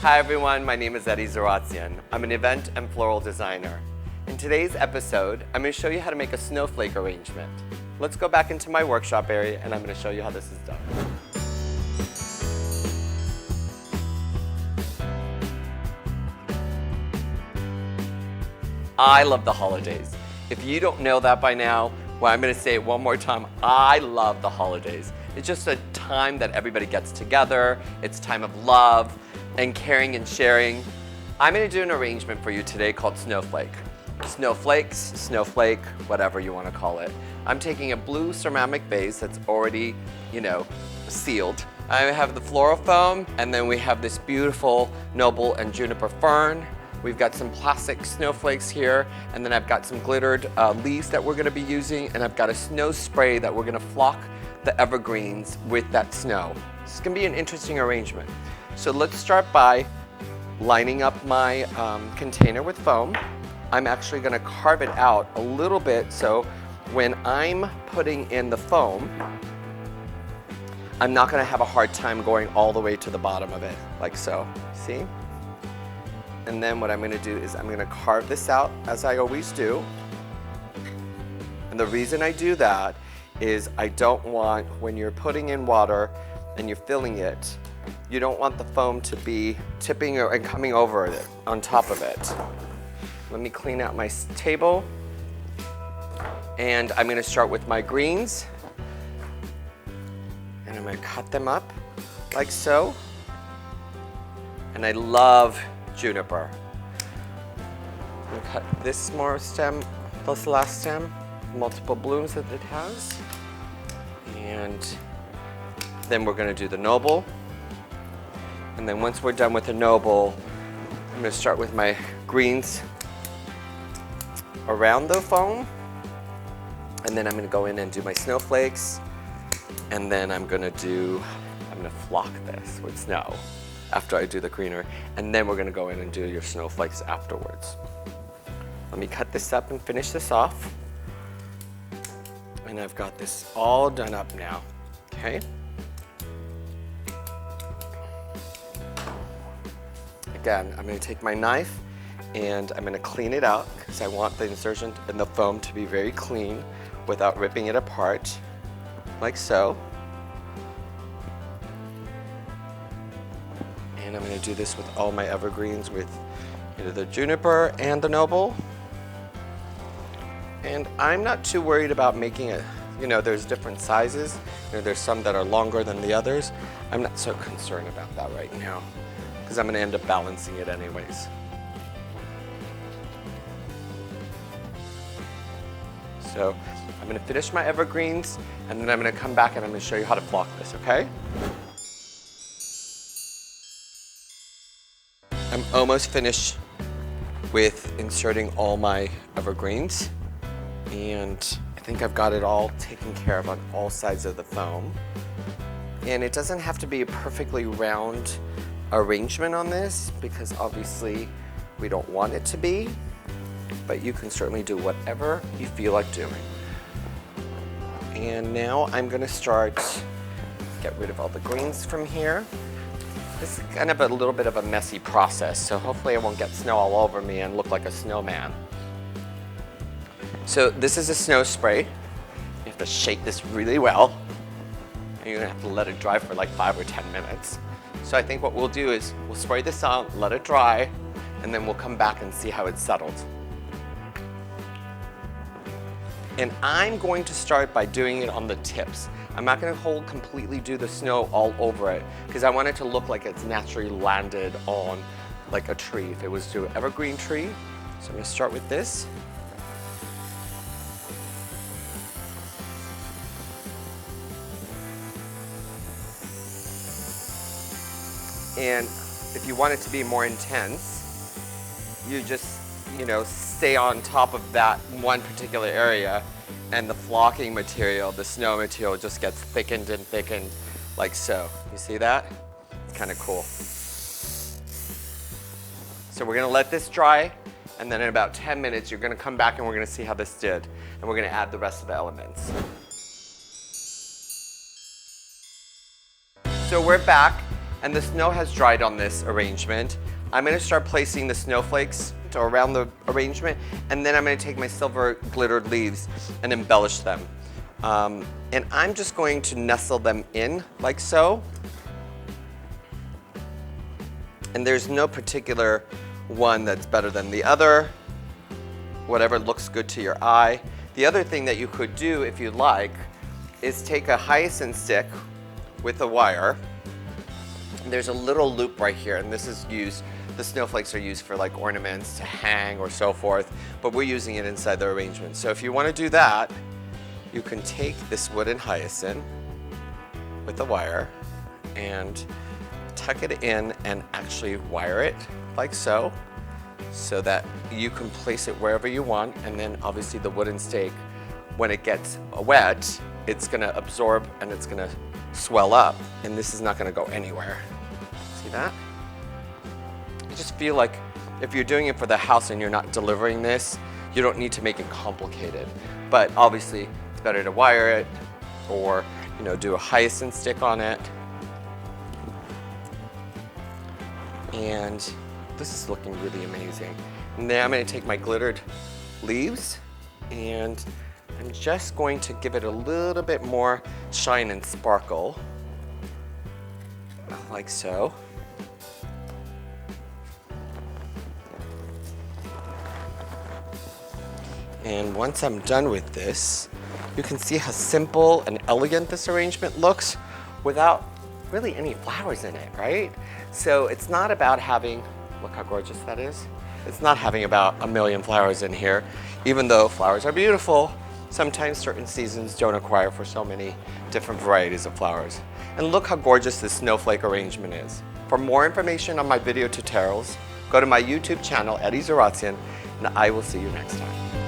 Hi everyone, my name is Zaratsian. I'm an event and floral designer. In today's episode, I'm going to show you how to make a snowflake arrangement. Let's go back into my workshop area and I'm going to show you how this is done. I love the holidays. If you don't know that by now, well, I'm going to say it one more time. I love the holidays. It's just a time that everybody gets together. It's a time of love and caring and sharing. I'm going to do an arrangement for you today called Snowflake. Snowflakes, snowflake, whatever you want to call it. I'm taking a blue ceramic vase that's already, sealed. I have the floral foam, and then we have this beautiful noble and juniper fern. We've got some plastic snowflakes here, and then I've got some glittered leaves that we're going to be using, and I've got a snow spray that we're going to flock the evergreens with that snow. It's going to be an interesting arrangement. So let's start by lining up my container with foam. I'm actually going to carve it out a little bit so when I'm putting in the foam, I'm not going to have a hard time going all the way to the bottom of it, like so. See? And then what I'm going to do is I'm going to carve this out as I always do. And the reason I do that is I don't want, when you're putting in water and you're filling it, you don't want the foam to be tipping and coming over it, on top of it. Let me clean out my table. And I'm going to start with my greens. And I'm going to cut them up like so. And I love juniper. I'm going to cut this small stem, this last stem, multiple blooms that it has. And then we're going to do the noble. And then once we're done with the noble, I'm going to start with my greens around the foam. And then I'm going to go in and do my snowflakes. And then I'm going to flock this with snow after I do the greener. And then we're going to go in and do your snowflakes afterwards. Let me cut this up and finish this off. And I've got this all done up now, okay? Again, I'm going to take my knife and I'm going to clean it out because I want the insertion and the foam to be very clean without ripping it apart, like so. And I'm going to do this with all my evergreens with the juniper and the noble. And I'm not too worried about making it, there's different sizes. There's some that are longer than the others. I'm not so concerned about that right now because I'm going to end up balancing it anyways. So I'm going to finish my evergreens and then I'm going to come back and I'm going to show you how to flock this, okay? I'm almost finished with inserting all my evergreens, and I think I've got it all taken care of on all sides of the foam. And it doesn't have to be a perfectly round arrangement on this because obviously we don't want it to be, but you can certainly do whatever you feel like doing. And now I'm going to get rid of all the greens from here. This is kind of a little bit of a messy process, so hopefully I won't get snow all over me and look like a snowman. So this is a snow spray. You have to shake this really well. And you're gonna have to let it dry for like 5 or 10 minutes. So I think what we'll do is we'll spray this out, let it dry, and then we'll come back and see how it's settled. And I'm going to start by doing it on the tips. I'm not going to completely do the snow all over it because I want it to look like it's naturally landed on like a tree if it was to an evergreen tree. So I'm going to start with this. And if you want it to be more intense, you just, stay on top of that one particular area and the flocking material, the snow material just gets thickened and thickened like so. You see that? It's kind of cool. So we're going to let this dry, and then in about 10 minutes you're going to come back and we're going to see how this did, and we're going to add the rest of the elements. So we're back, and the snow has dried on this arrangement. I'm gonna start placing the snowflakes around the arrangement, and then I'm gonna take my silver glittered leaves and embellish them. And I'm just going to nestle them in like so. And there's no particular one that's better than the other. Whatever looks good to your eye. The other thing that you could do, if you'd like, is take a hyacinth stick with a wire. There's a little loop right here, and this is used, the snowflakes are used for like ornaments to hang or so forth, but we're using it inside the arrangement. So if you want to do that, you can take this wooden hyacinth with the wire and tuck it in and actually wire it like so, so that you can place it wherever you want, and then obviously the wooden stake, when it gets wet, it's gonna absorb and it's gonna swell up, and this is not gonna go anywhere. See that? I just feel like if you're doing it for the house and you're not delivering this, you don't need to make it complicated. But obviously, it's better to wire it or, you know, do a hyacinth stick on it. And this is looking really amazing. And then I'm gonna take my glittered leaves and I'm just going to give it a little bit more shine and sparkle, like so. And once I'm done with this, you can see how simple and elegant this arrangement looks without really any flowers in it, right? So it's not about having, look how gorgeous that is. It's not having about a million flowers in here, even though flowers are beautiful. Sometimes certain seasons don't acquire for so many different varieties of flowers. And look how gorgeous this snowflake arrangement is. For more information on my video tutorials, go to my YouTube channel, Zaratsian, and I will see you next time.